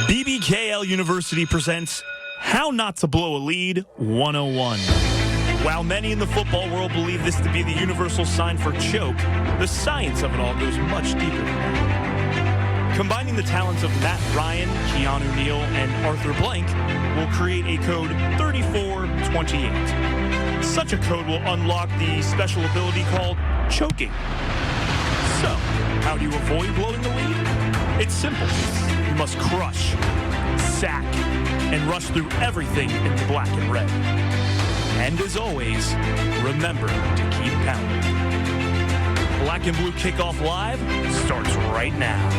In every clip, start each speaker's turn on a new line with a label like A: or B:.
A: BBKL University presents How Not to Blow a Lead 101. While many in the football world believe this to be the universal sign for choke, the science of it all goes much deeper than that. Combining the talents of Matt Ryan, Keanu Neal, and Arthur Blank will create a code 3428. Such a code will unlock the special ability called choking. So, how do you avoid blowing the lead? It's simple. You must crush, sack, and rush through everything in the black and red. And as always, remember to keep pounding. Black and Blue Kickoff Live starts right now.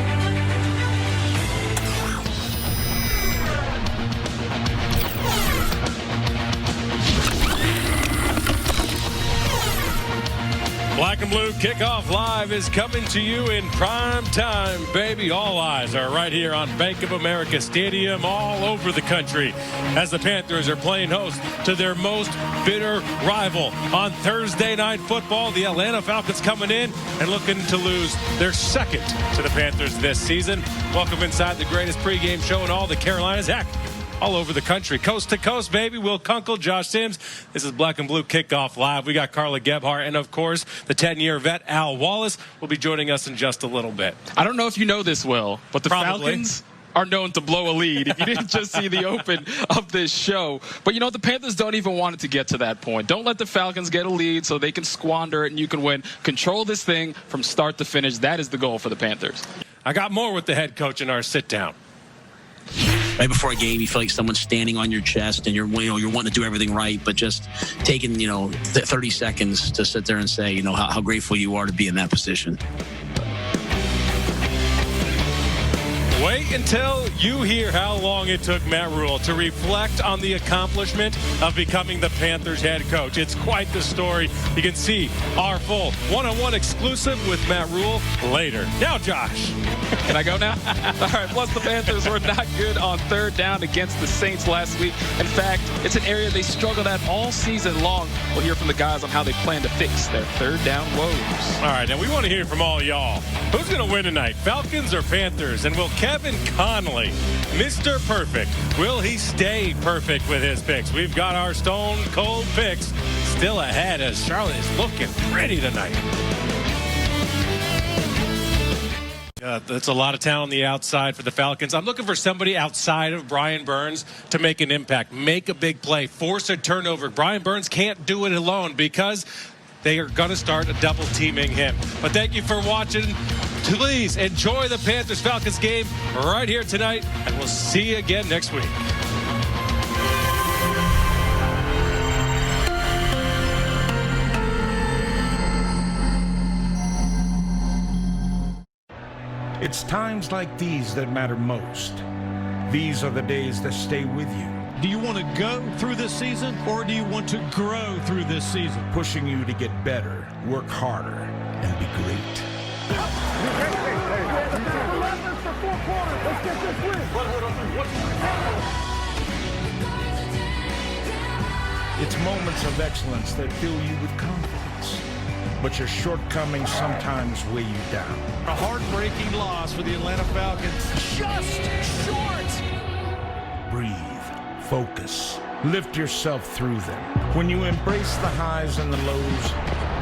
B: Black and Blue Kickoff Live is coming to you in prime time, baby. All eyes are right here on Bank of America Stadium all over the country as the Panthers are playing host to their most bitter rival. On Thursday Night Football, the Atlanta Falcons coming in and looking to lose their second to the Panthers this season. Welcome inside the greatest pregame show in all the Carolinas. Heck, all over the country, coast to coast, baby. Will Kunkel, Josh Sims. This is Black and Blue Kickoff Live. We got Carla Gebhardt and, of course, the 10-year vet, Al Wallace, will be joining us in just a little bit.
C: I don't know if you know this, Will, but the Falcons are known to blow a lead. If you didn't just see the open of this show. But, you know, the Panthers don't even want it to get to that point. Don't let the Falcons get a lead so they can squander it and you can win. Control this thing from start to finish. That is the goal for the Panthers.
B: I got more with the head coach in our sit-down.
D: Right before a game, you feel like someone's standing on your chest and you're wanting to do everything right, but just taking, 30 seconds to sit there and say, how grateful you are to be in that position.
B: Wait until you hear how long it took Matt Rule to reflect on the accomplishment of becoming the Panthers head coach. It's quite the story. You can see our full one-on-one exclusive with Matt Rule later. Now, Josh.
C: Can I go now? All right, plus the Panthers were not good on third down against the Saints last week. In fact, it's an area they struggled at all season long. We'll hear from the guys on how they plan to fix their third down woes.
B: All right, now we want to hear from all y'all. Who's going to win tonight, Falcons or Panthers? And will Kevin Connolly, Mr. Perfect, will he stay perfect with his picks? We've got our stone cold picks still ahead as Charlotte is looking pretty tonight. That's a lot of talent on the outside for the Falcons. I'm looking for somebody outside of Brian Burns to make an impact, make a big play, force a turnover. Brian Burns can't do it alone because they are going to start double teaming him. But thank you for watching. Please enjoy the Panthers-Falcons game right here tonight, and we'll see you again next week.
E: It's times like these that matter most. These are the days that stay with you.
F: Do you want to go through this season, or do you want to grow through this season?
E: Pushing you to get better, work harder, and be great. It's moments of excellence that fill you with confidence. But your shortcomings sometimes weigh you down.
F: A heartbreaking loss for the Atlanta Falcons. Just short.
E: Breathe. Focus. Lift yourself through them. When you embrace the highs and the lows,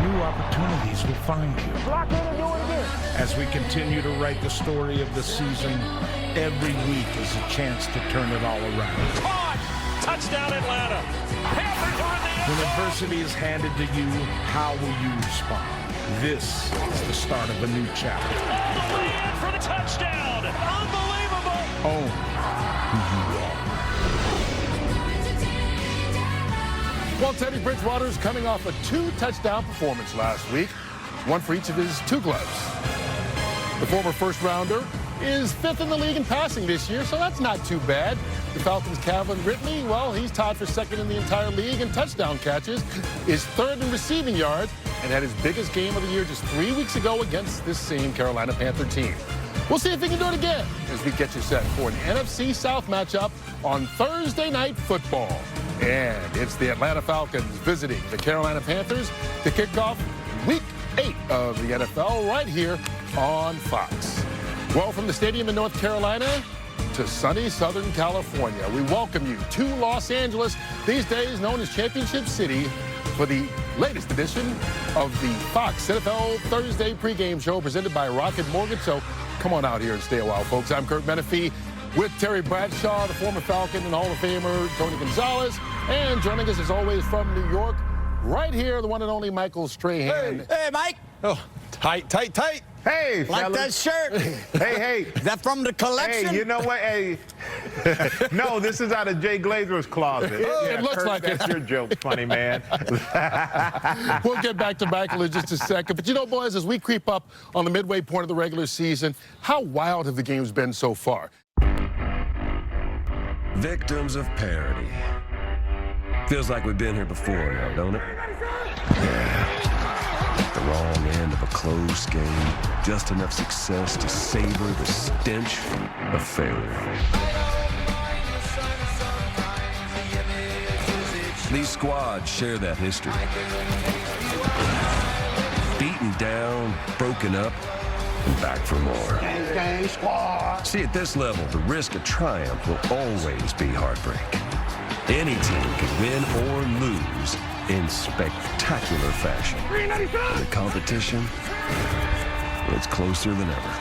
E: new opportunities will find you. As we continue to write the story of the season, every week is a chance to turn it all around.
F: Caught! Touchdown Atlanta! Panthers are in the end zone!
E: When adversity is handed to you, how will you respond? This is the start of a new chapter.
F: All the way in for the touchdown! Unbelievable!
E: Own who you are.
G: Well, Teddy Bridgewater is coming off a 2-touchdown performance last week, one for each of his 2 gloves. The former first-rounder is 5th in the league in passing this year, so that's not too bad. The Falcons' Calvin Ridley, well, he's tied for 2nd in the entire league in touchdown catches, is 3rd in receiving yards, and had his biggest game of the year just 3 weeks ago against this same Carolina Panther team. We'll see if he can do it again as we get you set for an NFC South matchup on Thursday Night Football. And it's the Atlanta Falcons visiting the Carolina Panthers to kick off Week 8 of the NFL right here on Fox. Well, from the stadium in North Carolina to sunny Southern California. We welcome you to Los Angeles, these days known as Championship City, for the latest edition of the Fox NFL Thursday pregame show presented by Rocket Mortgage. So come on out here and stay a while, folks. I'm Kurt Menefee with Terry Bradshaw, the former Falcon and Hall of Famer Tony Gonzalez, and joining us as always from New York, right here, the one and only Michael Strahan.
H: Hey, Mike.
F: Oh, tight.
H: Hey, like that shirt.
F: Hey.
H: Is that from the collection?
I: Hey, you know what? Hey, no, this is out of Jay Glazer's closet.
G: It looks
I: Kurt,
G: like it.
I: that's your joke, funny man.
G: We'll get back to Michael in just a second. But you know, boys, as we creep up on the midway point of the regular season, how wild have the games been so far?
J: Victims of parody. Feels like we've been here before now, don't it? Yeah. The wrong end of a close game. Just enough success to savor the stench of failure. These squads share that history. Beaten down, broken up, and back for more.
I: Gang squad.
J: See, at this level, the risk of triumph will always be heartbreak. Any team can win or lose in spectacular fashion. And the competition, well, it's closer than ever.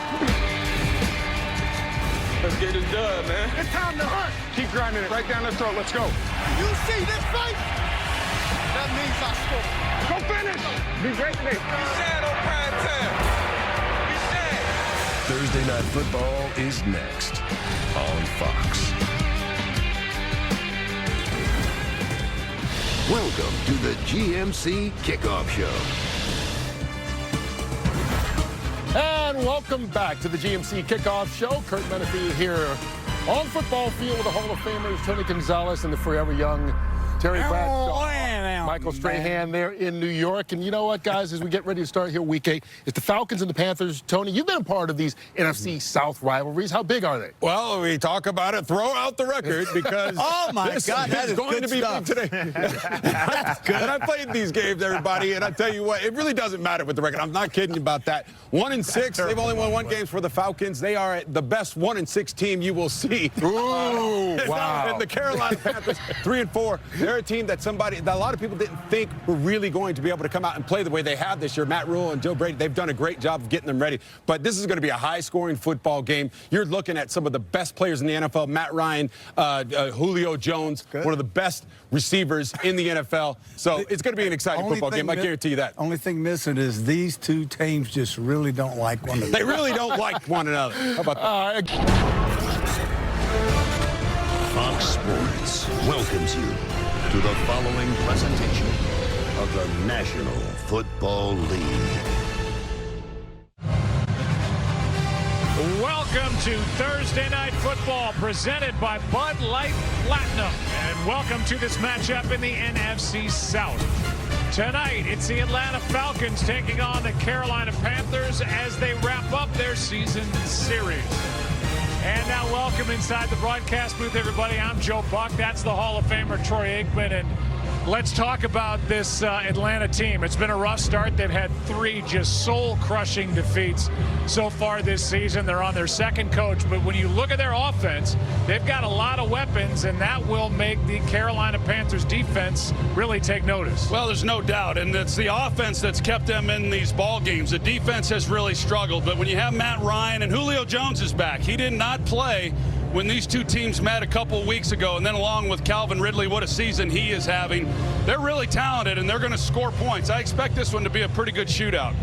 F: Let's get this done, man.
I: It's time to hunt. Keep grinding it right down the throat. Let's go.
H: You see this fight? That means I score.
I: Go finish. Be great today.
J: Thursday Night Football is next on Fox.
K: Welcome to the GMC Kickoff Show.
G: And welcome back to the GMC Kickoff Show. Kurt Menefee here on football field with the Hall of Famers Tony Gonzalez and the forever young Terry Bradshaw. Michael Strahan there in New York. And you know what, guys, as we get ready to start here week 8, it's the Falcons and the Panthers. Tony, you've been a part of these NFC South rivalries. How big are they?
F: Well, we talk about it. Throw out the record because
H: Oh, my
F: this
H: God, that is
F: going
H: good
F: to be
H: stuff.
F: big today. And I played these games, everybody, and I tell you what, it really doesn't matter with the record. I'm not kidding about that. 1-6. They've only won one game for the Falcons. They are the best 1-6 team you will see.
G: Ooh, wow.
F: And the Carolina Panthers, 3-4. They're a team that a lot of people didn't think were really going to be able to come out and play the way they have this year. Matt Rule and Joe Brady, they've done a great job of getting them ready. But this is going to be a high-scoring football game. You're looking at some of the best players in the NFL. Matt Ryan, Julio Jones, one of the best receivers in the NFL. So it's going to be an exciting football game. I guarantee you that.
L: Only thing missing is these two teams just really don't like one another.
F: They really don't like one another. How about that?
K: Fox Sports welcomes you to the following presentation of the National Football League.
M: Welcome to Thursday Night Football, presented by Bud Light Platinum. And welcome to this matchup in the NFC South. Tonight, it's the Atlanta Falcons taking on the Carolina Panthers as they wrap up their season series. And now welcome inside the broadcast booth, everybody. I'm Joe Buck. That's the Hall of Famer Troy Aikman. And let's talk about this Atlanta team. It's been a rough start. They've had 3 just soul-crushing defeats so far this season. They're on their second coach. But when you look at their offense, they've got a lot of weapons, and that will make the Carolina Panthers defense really take notice.
N: Well, there's no doubt, and it's the offense that's kept them in these ball games. The defense has really struggled, but when you have Matt Ryan and Julio Jones is back, he did not play when these two teams met a couple weeks ago, and then along with Calvin Ridley, what a season he is having. They're really talented, and they're going to score points. I expect this one to be a pretty good shootout.